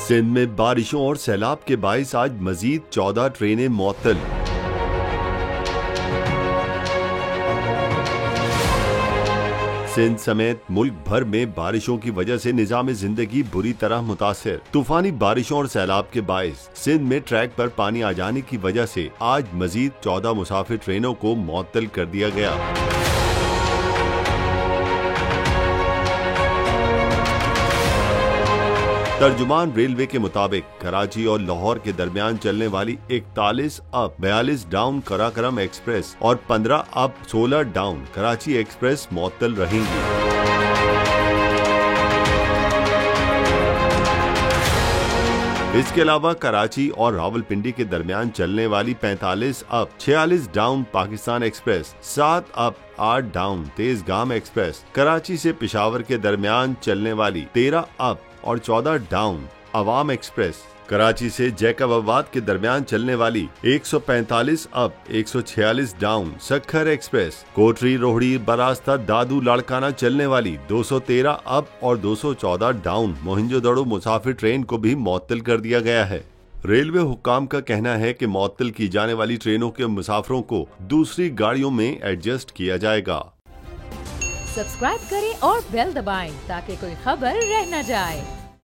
सिंध में बारिशों और सैलाब के बाइस आज मजीद 14 ट्रेनें मुअत्तल। सिंध समेत मुल्क भर में बारिशों की वजह से निजाम जिंदगी बुरी तरह मुतासिर। तूफानी बारिशों और सैलाब के बाइस सिंध में ट्रैक पर पानी आ जाने की वजह से आज मजीद 14 मुसाफिर ट्रेनों को मुअत्तल कर दिया गया। तर्जुमान रेलवे के मुताबिक कराची और लाहौर के दरमियान चलने वाली 41 अप 42 डाउन कराकरम एक्सप्रेस और 15 अप 16 डाउन कराची एक्सप्रेस मुअत्तल रहेंगी। इसके अलावा कराची और रावलपिंडी के दरमियान चलने वाली 45 up 46 down Pakistan express, 7 up 8 down Tezgam express, Karachi से पेशावर के दरमियान चलने वाली 13 अप और 14 डाउन अवाम एक्सप्रेस, कराची से जैकबाबाद के दरमियान चलने वाली 145 अप 146 डाउन सक्खर एक्सप्रेस, कोटरी रोहड़ी बरास्ता दादू लाड़काना चलने वाली 213 अप और 214 डाउन मोहिंजोदड़ो मुसाफिर ट्रेन को भी मुअत्तल कर दिया गया है। रेलवे हुक्काम का कहना है कि मुअत्तल की जाने वाली ट्रेनों के मुसाफिरों को दूसरी गाड़ियों में एडजस्ट किया जाएगा। सब्सक्राइब करें और बेल दबाएं ताकि कोई खबर रह न जाए।